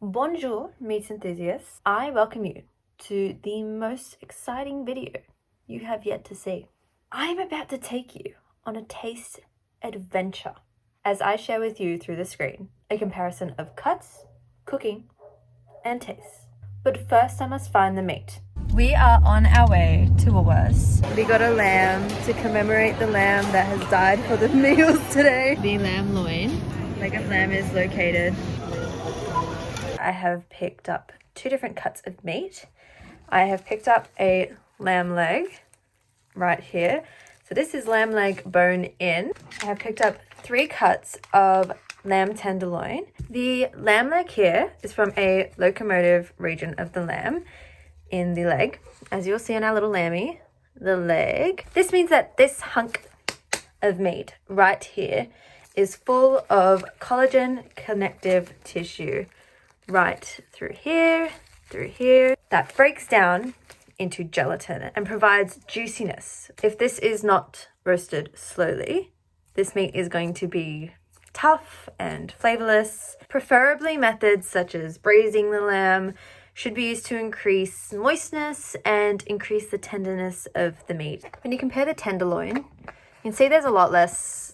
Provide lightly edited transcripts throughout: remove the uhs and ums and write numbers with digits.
Bonjour, meat enthusiasts. I welcome you to the most exciting video you have yet to see. I'm about to take you on a taste adventure as I share with you through the screen a comparison of cuts, cooking, and taste. But first I must find the meat. We are on our way to Woolworths. We got a lamb to commemorate the lamb that has died for the meals today. The lamb loin, leg of lamb, is located. I have picked up two different cuts of meat. I have picked up a lamb leg right here. So this is lamb leg bone in. I have picked up 3 cuts of lamb tenderloin. The lamb leg here is from a locomotive region of the lamb in the leg. As you'll see on our little lammy, the leg. This means that this hunk of meat right here is full of collagen connective tissue. Right through here, that breaks down into gelatin and provides juiciness. If this is not roasted slowly, this meat is going to be tough and flavorless. Preferably methods such as braising the lamb should be used to increase moistness and increase the tenderness of the meat. When you compare the tenderloin, you can see there's a lot less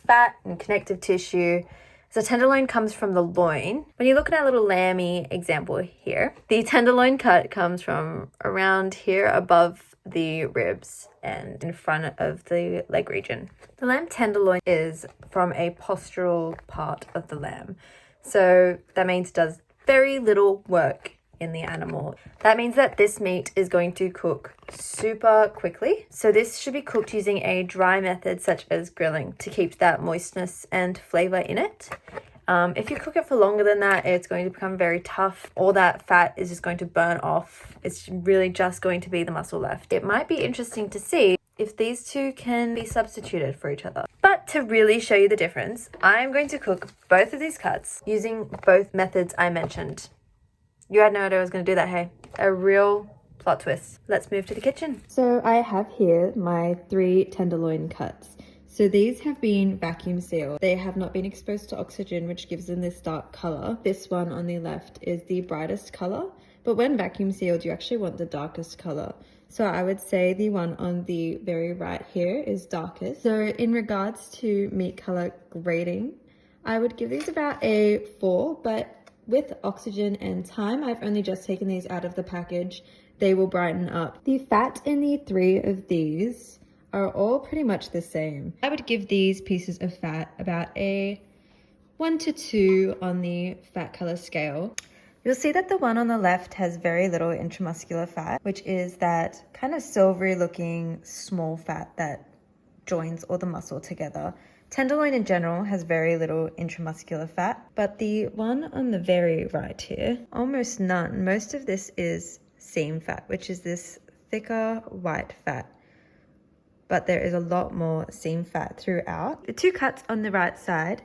fat and connective tissue. So tenderloin comes from the loin. When you look at our little lammy example here, the tenderloin cut comes from around here above the ribs and in front of the leg region. The lamb tenderloin is from a postural part of the lamb. So that means it does very little work in the animal. That means that this meat is going to cook super quickly. So this should be cooked using a dry method such as grilling to keep that moistness and flavor in it. If you cook it for longer than that, it's going to become very tough. All that fat is just going to burn off. It's really just going to be the muscle left. It might be interesting to see if these two can be substituted for each other. But to really show you the difference, I'm going to cook both of these cuts using both methods I mentioned. You had no idea I was going to do that, hey? A real plot twist. Let's move to the kitchen. So I have here my 3 tenderloin cuts. So these have been vacuum sealed. They have not been exposed to oxygen, which gives them this dark color. This one on the left is the brightest color, but when vacuum sealed, you actually want the darkest color. So I would say the one on the very right here is darkest. So in regards to meat color grading, I would give these about a 4, but with oxygen and time, I've only just taken these out of the package. They will brighten up. The fat in the 3 of these are all pretty much the same. I would give these pieces of fat about a 1 to 2 on the fat color scale. You'll see that the one on the left has very little intramuscular fat, which is that kind of silvery looking small fat that joins all the muscle together. Tenderloin in general has very little intramuscular fat, but the one on the very right here, almost none. Most of this is seam fat, which is this thicker white fat, but there is a lot more seam fat throughout. The 2 cuts on the right side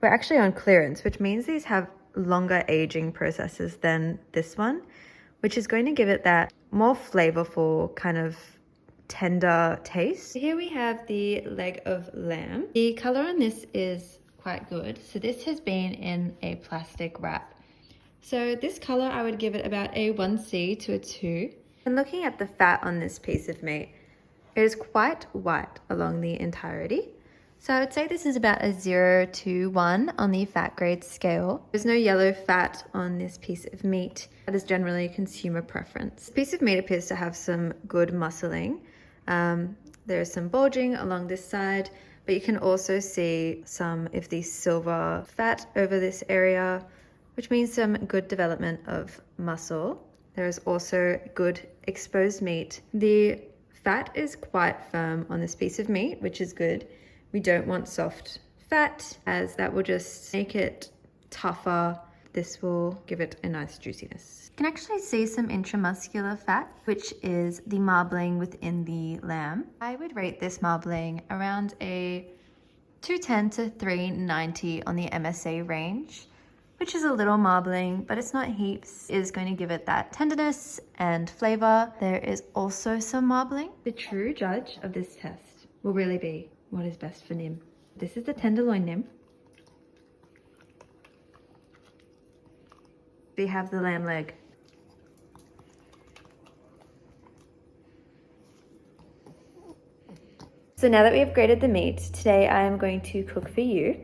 were actually on clearance, which means these have longer aging processes than this one, which is going to give it that more flavorful kind of tender taste. Here we have the leg of lamb. The color on this is quite good. So this has been in a plastic wrap. So this color, I would give it about a 1C to a 2. And looking at the fat on this piece of meat, it is quite white along the entirety. So I would say this is about a 0 to 1 on the fat grade scale. There's no yellow fat on this piece of meat. That is generally a consumer preference. This piece of meat appears to have some good muscling. There is some bulging along this side, but you can also see some of the silver fat over this area, which means some good development of muscle. There is also good exposed meat. The fat is quite firm on this piece of meat, which is good. We don't want soft fat, as that will just make it tougher. This will give it a nice juiciness. You can actually see some intramuscular fat, which is the marbling within the lamb. I would rate this marbling around a 210 to 390 on the MSA range, which is a little marbling, but it's not heaps. It is going to give it that tenderness and flavor. There is also some marbling. The true judge of this test will really be what is best for Nim. This is the tenderloin Nim. We have the lamb leg. So now that we have grated the meat, today I am going to cook for you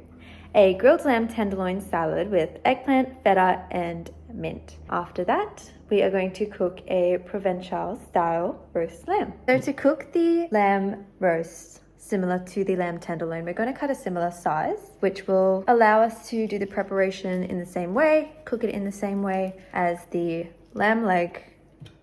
a grilled lamb tenderloin salad with eggplant, feta, and mint. After that, we are going to cook a Provençal style roast lamb. So to cook the lamb roast, similar to the lamb tenderloin, we're going to cut a similar size, which will allow us to do the preparation in the same way, cook it in the same way as the lamb leg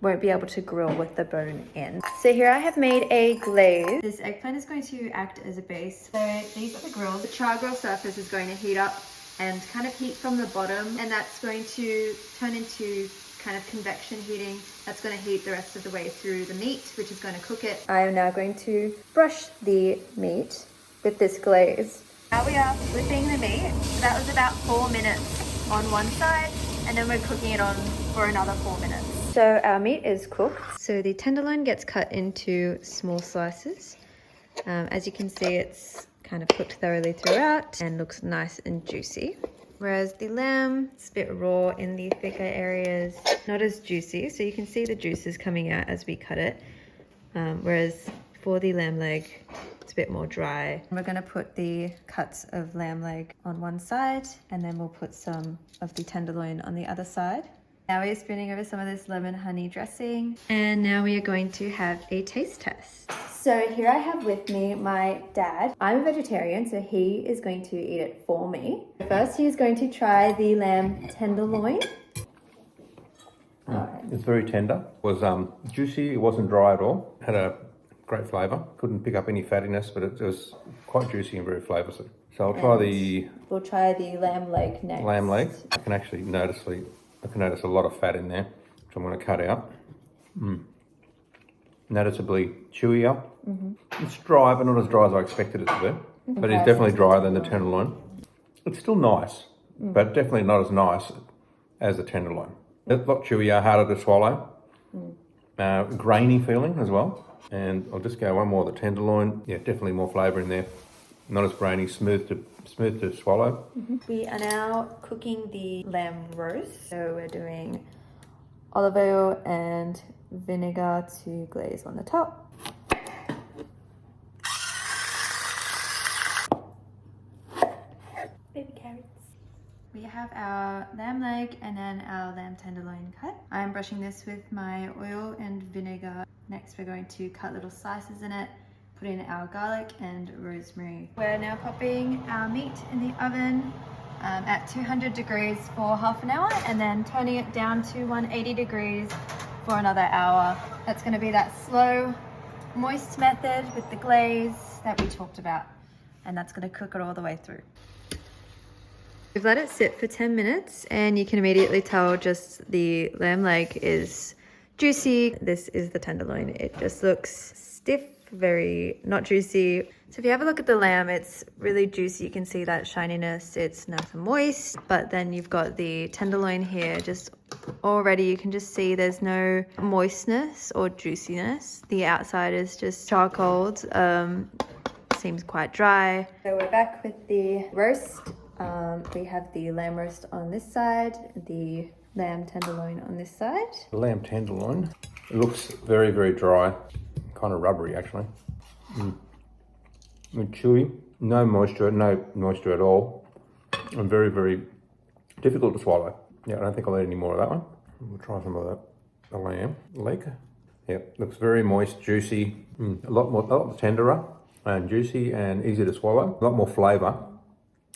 won't be able to grill with the bone in. So here I have made a glaze. This eggplant is going to act as a base. So these are the grills. The char grill surface is going to heat up and kind of heat from the bottom, and that's going to turn into kind of convection heating. That's going to heat the rest of the way through the meat, which is going to cook it. I am now going to brush the meat with this glaze. Now we are flipping the meat. So that was about 4 minutes on one side, and then we're cooking it on for another 4 minutes. So our meat is cooked. So the tenderloin gets cut into small slices. As you can see, it's kind of cooked thoroughly throughout and looks nice and juicy. Whereas the lamb, it's a bit raw in the thicker areas, not as juicy. So you can see the juices coming out as we cut it. Whereas for the lamb leg, it's a bit more dry. We're going to put the cuts of lamb leg on one side, and then we'll put some of the tenderloin on the other side. Now we are spinning over some of this lemon honey dressing, and now we are going to have a taste test. So here I have with me my dad. I'm a vegetarian, so he is going to eat it for me. First, he is going to try the lamb tenderloin. It's very tender. It was juicy, it wasn't dry at all. Had a great flavour. Couldn't pick up any fattiness, but it was quite juicy and very flavoursome. So We'll try the lamb leg next. Lamb leg. I can actually notice a lot of fat in there, which I'm going to cut out. Noticeably chewier. It's dry, but not as dry as I expected it to be. But it's definitely drier than the tenderloin. It's still nice, but definitely not as nice as the tenderloin. It's a lot chewier, harder to swallow. Grainy feeling as well. And I'll just go one more of the tenderloin. Yeah, definitely more flavour in there. Not as grainy, smooth to swallow. We are now cooking the lamb roast. So we're doing olive oil and vinegar to glaze on the top. Baby carrots. We have our lamb leg and then our lamb tenderloin cut. I'm brushing this with my oil and vinegar. Next, we're going to cut little slices in it. Put in our garlic and rosemary. We're now popping our meat in the oven at 200 degrees for half an hour, and then turning it down to 180 degrees for another hour. That's going to be that slow, moist method with the glaze that we talked about, and that's going to cook it all the way through. We've let it sit for 10 minutes, and you can immediately tell just the lamb leg is juicy. This is the tenderloin. It just looks stiff, very not juicy. So if you have a look at the lamb, it's really juicy. You can see that shininess. It's nice and moist, but then you've got the tenderloin here. Just already you can just see there's no moistness or juiciness. The outside is just charcoaled. Seems quite dry. So we're back with the roast. We have the lamb roast on this side, the lamb tenderloin on this side. The lamb tenderloin, it looks very, very dry. Kind of rubbery actually. And chewy, no moisture at all, and very, very difficult to swallow. Yeah, I don't think I'll eat any more of that one. We'll try some of the lamb leg. Yeah, looks very moist, juicy, a lot tenderer and juicy and easy to swallow. A lot more flavour,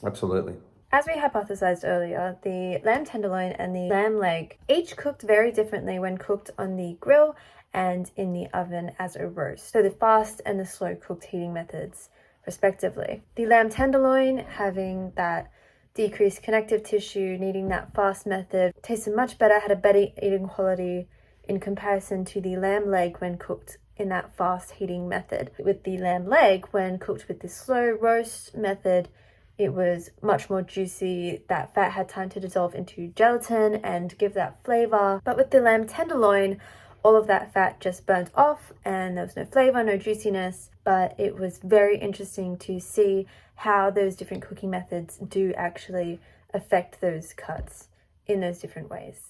absolutely. As we hypothesized earlier, the lamb tenderloin and the lamb leg each cooked very differently when cooked on the grill and in the oven as a roast. So the fast and the slow cooked heating methods, respectively. The lamb tenderloin having that decreased connective tissue, needing that fast method, tasted much better, had a better eating quality in comparison to the lamb leg when cooked in that fast heating method. With the lamb leg, when cooked with the slow roast method, it was much more juicy. That fat had time to dissolve into gelatin and give that flavor. But with the lamb tenderloin, all of that fat just burnt off and there was no flavor, no juiciness. But it was very interesting to see how those different cooking methods do actually affect those cuts in those different ways.